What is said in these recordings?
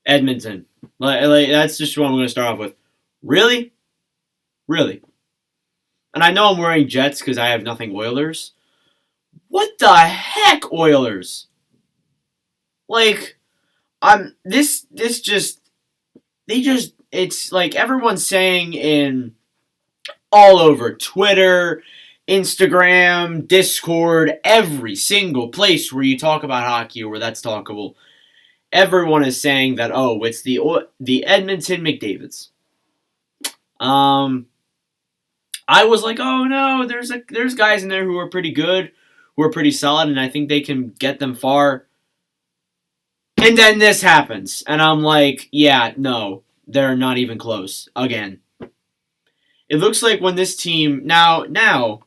Edmonton. Like that's just what I'm going to start off with. Really? Really? And I know I'm wearing Jets because I have nothing Oilers. What the heck, Oilers? Like, this just they just it's like everyone's saying in all over Twitter, Instagram, Discord, every single place where you talk about hockey or where that's talkable. Everyone is saying that it's the Edmonton McDavids. I was like, oh no, there's guys in there who are pretty good, who are pretty solid, and I think they can get them far. And then this happens, and I'm like, yeah, no, they're not even close again. It looks like when this team now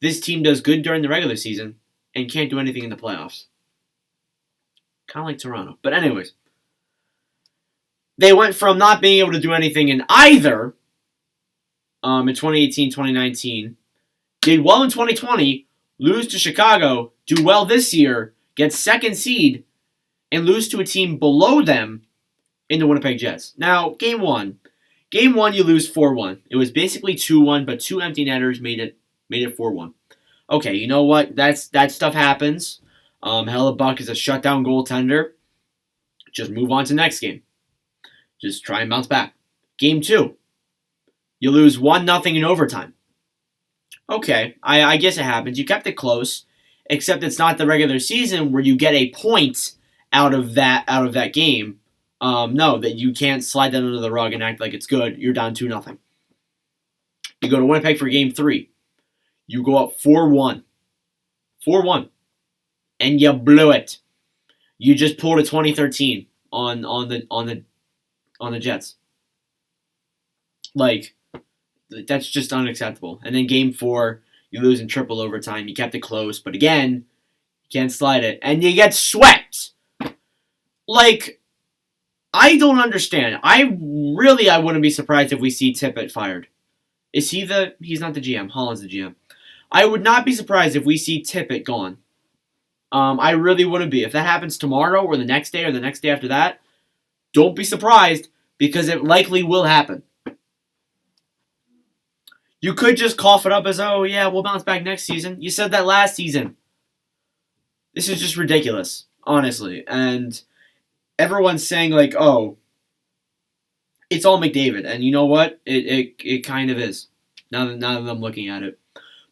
this team does good during the regular season and can't do anything in the playoffs. Kind of like Toronto. But anyways, they went from not being able to do anything in either in 2018, 2019, did well in 2020, lose to Chicago, do well this year, get second seed, and lose to a team below them in the Winnipeg Jets. Now, game one, you lose 4-1. It was basically 2-1, but two empty netters made it 4-1. Okay, you know what? That stuff happens. Hellebuck is a shutdown goaltender. Just move on to the next game. Just try and bounce back. Game two, you lose 1-0 in overtime. Okay, I guess it happens. You kept it close, except it's not the regular season where you get a point out of that game. No, that you can't slide that under the rug and act like it's good. You're down 2-0. You go to Winnipeg for game three. You go up 4-1. 4-1. And you blew it. You just pulled a 2013 on the Jets. Like, that's just unacceptable. And then game four, you lose in triple overtime. You kept it close, but again, you can't slide it. And you get swept. Like, I don't understand. I wouldn't be surprised if we see Tippett fired. He's not the GM. Holland's the GM. I would not be surprised if we see Tippett gone. I really wouldn't be. If that happens tomorrow or the next day or the next day after that, don't be surprised because it likely will happen. You could just cough it up as, oh yeah, we'll bounce back next season. You said that last season. This is just ridiculous, honestly. And everyone's saying like, oh, it's all McDavid. And you know what? It kind of is. Now that I'm looking at it.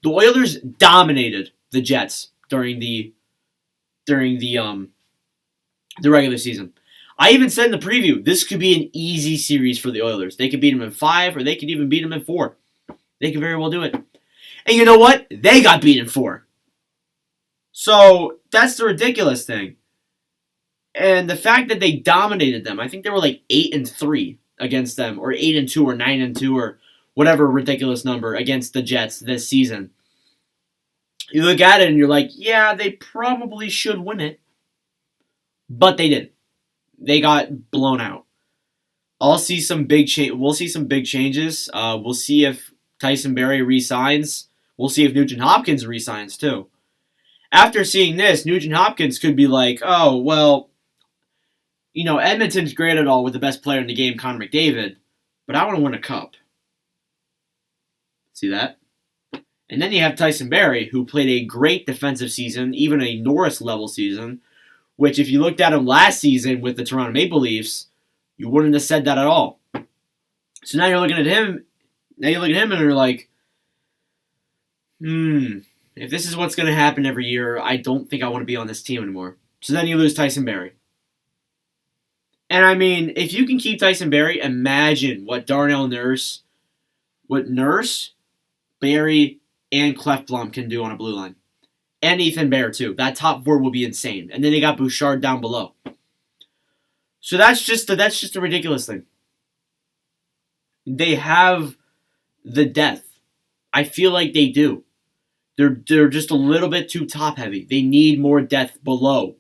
The Oilers dominated the Jets during the regular season. I even said in the preview, this could be an easy series for the Oilers. They could beat them in 5, or they could even beat them in 4. They could very well do it. And you know what? They got beaten 4. So that's the ridiculous thing. And the fact that they dominated them, I think they were like 8-3 against them, or 8-2, or 9-2, or whatever ridiculous number against the Jets this season. You look at it and you're like, yeah, they probably should win it. But they didn't. They got blown out. We'll see some big changes. We'll see if Tyson Barrie re-signs. We'll see if Nugent Hopkins re-signs too. After seeing this, Nugent Hopkins could be like, oh, well, Edmonton's great at all with the best player in the game, Connor McDavid, but I want to win a cup. See that? And then you have Tyson Barrie, who played a great defensive season, even a Norris-level season, which if you looked at him last season with the Toronto Maple Leafs, you wouldn't have said that at all. So now you're looking at him, and you're like, if this is what's going to happen every year, I don't think I want to be on this team anymore. So then you lose Tyson Barrie. And I mean, if you can keep Tyson Barrie, imagine what Nurse, Barrie, and Clefbaum can do on a blue line. And Ethan Bear, too. That top four will be insane. And then they got Bouchard down below. So that's just a ridiculous thing. They have the depth. I feel like they do. They're just a little bit too top-heavy. They need more depth below.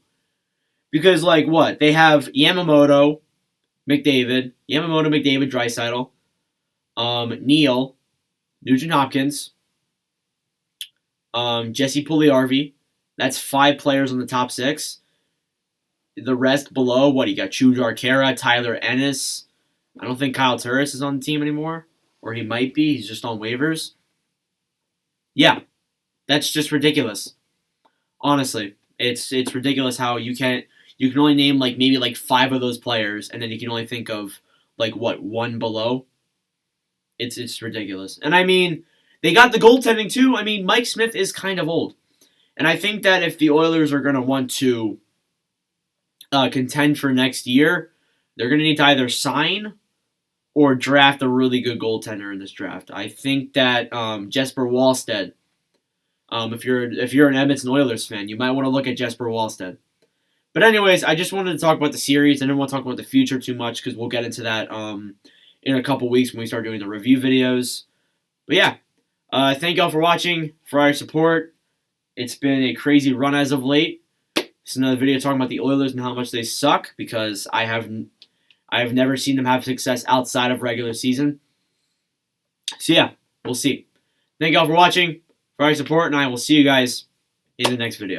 Because, like, what? They have Yamamoto, McDavid, Draisaitl, Neal, Nugent Hopkins, Jesse Puljujarvi. That's 5 players on the top 6. the rest below, what, you got Chujar Kara, Tyler Ennis. I don't think Kyle Turris is on the team anymore. Or he might be. He's just on waivers. Yeah, that's just ridiculous. Honestly, it's ridiculous how you can only name like maybe like 5 of those players, and then you can only think of like what, 1 below. It's ridiculous. And I mean, they got the goaltending too. I mean, Mike Smith is kind of old, and I think that if the Oilers are going to want to contend for next year, they're going to need to either sign or draft a really good goaltender in this draft. I think that Jesper Wallstedt. If you're an Edmonton Oilers fan, you might want to look at Jesper Wallstedt. But anyways, I just wanted to talk about the series. I didn't want to talk about the future too much because we'll get into that in a couple weeks when we start doing the review videos. But yeah, thank y'all for watching, for your support. It's been a crazy run as of late. It's another video talking about the Oilers and how much they suck because I have never seen them have success outside of regular season. So yeah, we'll see. Thank y'all for watching, for your support, and I will see you guys in the next video.